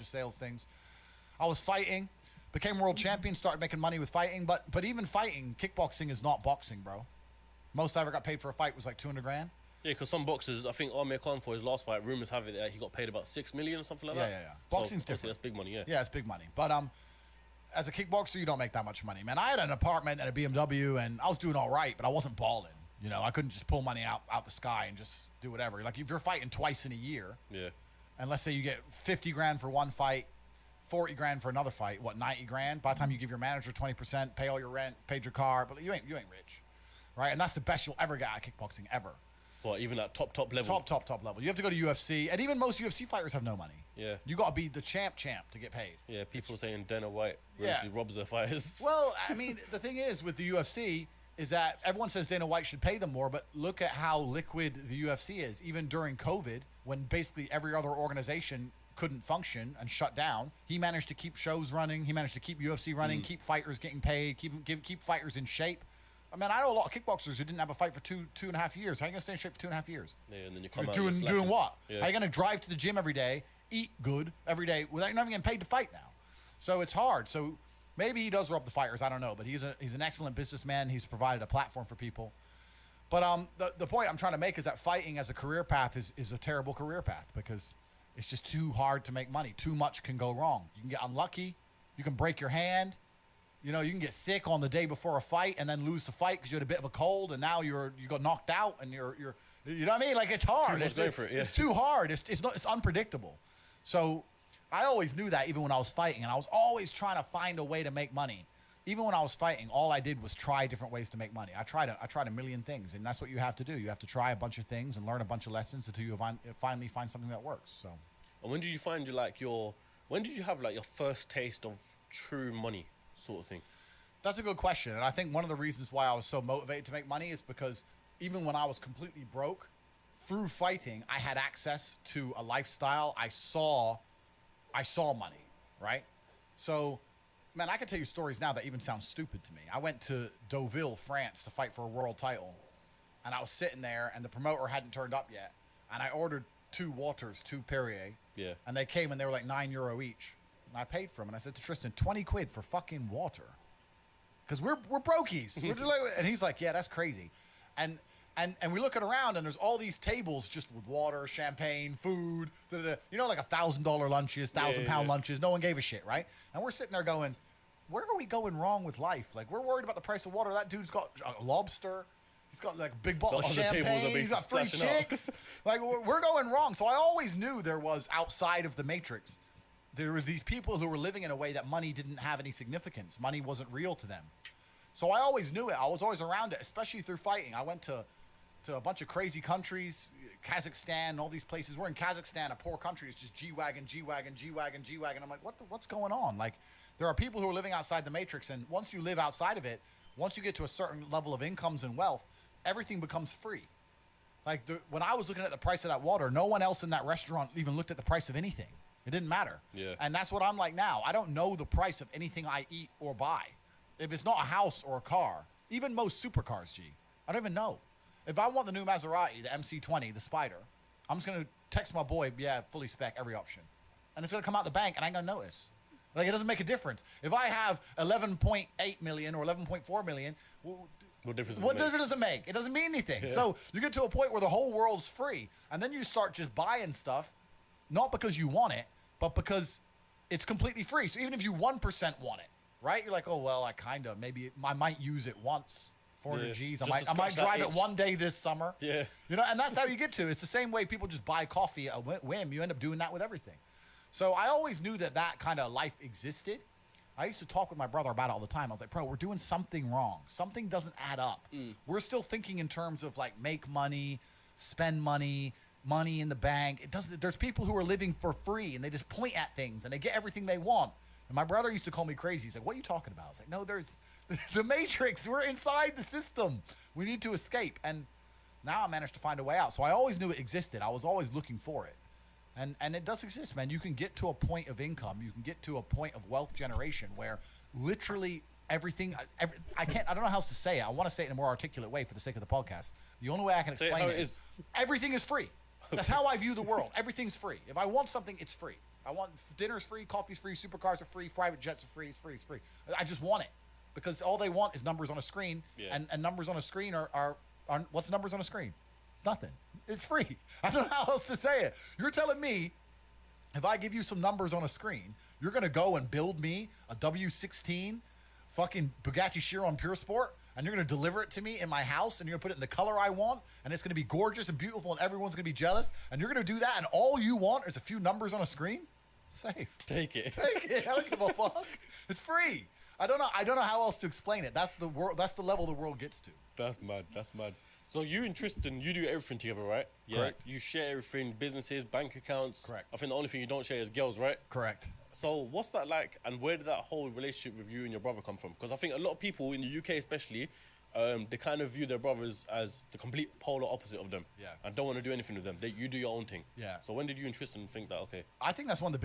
of sales things. I was fighting, became world champion, started making money with fighting. But even fighting, kickboxing is not boxing, bro. Most I ever got paid for a fight was like 200 grand. Yeah, because some boxers, I think Amir Khan for his last fight, rumors have it that he got paid about 6 million or something like that. Yeah. Boxing's so, different. That's big money, yeah. Yeah, it's big money. But as a kickboxer, you don't make that much money, man. I had an apartment and a BMW, and I was doing all right, but I wasn't balling. You know, I couldn't just pull money out the sky and just do whatever. Like, if you're fighting twice in a year, Yeah. and let's say you get 50 grand for one fight, 40 grand for another fight, 90 grand? By the time you give your manager 20%, pay all your rent, paid your car, but you ain't rich, right? And that's the best you'll ever get out of kickboxing, ever. Well, even at top level. Top level. You have to go to UFC, and even most UFC fighters have no money. Yeah. You got to be the champ to get paid. Yeah, people are saying Dana White Yeah. really robs their fighters. Well, I mean, the thing is with the UFC is that everyone says Dana White should pay them more, but look at how liquid the UFC is. Even during COVID, when basically every other organization couldn't function and shut down, he managed to keep shows running. He managed to keep UFC running, keep fighters getting paid, keep fighters in shape. I mean, I know a lot of kickboxers who didn't have a fight for two and a half years. How are you going to stay in shape for 2.5 years? Yeah, and then you come out Doing what? Yeah. How are you going to drive to the gym every day, eat good every day without not even getting paid to fight now? So it's hard. So maybe he does rob the fighters. I don't know. But he's an excellent businessman. He's provided a platform for people. But the point I'm trying to make is that fighting as a career path is a terrible career path because it's just too hard to make money. Too much can go wrong. You can get unlucky. You can break your hand. You know, you can get sick on the day before a fight and then lose the fight because you had a bit of a cold and now you got knocked out and you're you know what I mean? Like, it's hard. It's too hard. It's unpredictable. So I always knew that even when I was fighting, and I was always trying to find a way to make money. Even when I was fighting, all I did was try different ways to make money. I tried a million things, and that's what you have to do. You have to try a bunch of things and learn a bunch of lessons until you finally find something that works. So. And when did you find when did you have like your first taste of true money sort of thing? That's a good question. And I think one of the reasons why I was so motivated to make money is because even when I was completely broke, through fighting, I had access to a lifestyle. I saw money, right? So, man, I can tell you stories now that even sound stupid to me. I went to Deauville, France to fight for a world title. And I was sitting there and the promoter hadn't turned up yet. And I ordered 2 waters, 2 Perrier. Yeah. And they came and they were like €9 each. And I paid for them. And I said to Tristan, 20 quid for fucking water. Because we're brokies. And he's like, yeah, that's crazy. And we look around and there's all these tables just with water, champagne, food, you know, like $1,000 lunches, £1,000 lunches. No one gave a shit, right? And we're sitting there going, where are we going wrong with life? Like, we're worried about the price of water. That dude's got a lobster. He's got like a big bottle of champagne. He's got 3 chicks. Like, we're going wrong. So I always knew there was outside of the matrix. There were these people who were living in a way that money didn't have any significance. Money wasn't real to them. So I always knew it. I was always around it, especially through fighting. I went to a bunch of crazy countries, Kazakhstan, all these places. We're in Kazakhstan, a poor country. It's just G-Wagon, G-Wagon, G-Wagon, G-Wagon. I'm like, what's going on? Like, there are people who are living outside the matrix, and once you live outside of it, once you get to a certain level of incomes and wealth, everything becomes free. Like, when I was looking at the price of that water, no one else in that restaurant even looked at the price of anything. It didn't matter. Yeah. And that's what I'm like now. I don't know the price of anything I eat or buy. If it's not a house or a car, even most supercars, G, I don't even know. If I want the new Maserati, the MC20, the Spider, I'm just going to text my boy, yeah, fully spec, every option. And it's going to come out the bank and I ain't going to notice. Like, it doesn't make a difference. If I have 11.8 million or 11.4 million, what difference does it make? It doesn't mean anything. Yeah. So you get to a point where the whole world's free. And then you start just buying stuff, not because you want it, but because it's completely free. So even if you 1% want it, right? You're like, oh, well, I might use it once. 400 G's. I might drive it one day this summer. Yeah. You know, and that's how you get to. It's the same way people just buy coffee at a whim. You end up doing that with everything. So I always knew that kind of life existed. I used to talk with my brother about it all the time. I was like, bro, we're doing something wrong. Something doesn't add up. We're still thinking in terms of like make money, spend money, money in the bank. It doesn't. There's people who are living for free and they just point at things and they get everything they want. And my brother used to call me crazy. He's like, what are you talking about? I was like, no, there's the matrix. We're inside the system. We need to escape. And now I managed to find a way out. So I always knew it existed. I was always looking for it. And it does exist, man. You can get to a point of income. You can get to a point of wealth generation where literally everything, I don't know how else to say it. I want to say it in a more articulate way for the sake of the podcast. The only way I can explain it is everything is free. That's how I view the world. Everything's free. If I want something, it's free. I want dinner's free, coffee's free, supercars are free, private jets are free. It's free. It's free. I just want it because all they want is numbers on a screen, and numbers on a screen are what's numbers on a screen? It's nothing. It's free. I don't know how else to say it. You're telling me if I give you some numbers on a screen, you're gonna go and build me a W16 fucking Bugatti Chiron Pure Sport, and you're gonna deliver it to me in my house, and you're gonna put it in the color I want, and it's gonna be gorgeous and beautiful, and everyone's gonna be jealous, and you're gonna do that, and all you want is a few numbers on a screen? Safe. Take it. Take it. I don't give a fuck. It's free. I don't know how else to explain it. That's the world. That's the level the world gets to. That's mad. That's mad. So you and Tristan, you do everything together, right? Yeah. Correct. You share everything, businesses, bank accounts. Correct. I think the only thing you don't share is girls, right? Correct. So what's that like, and where did that whole relationship with you and your brother come from? Because I think a lot of people in the UK especially, they kind of view their brothers as the complete polar opposite of them. Yeah. And don't want to do anything with them. You do your own thing. Yeah. So when did you and Tristan think that, okay? I think that's one of the biggest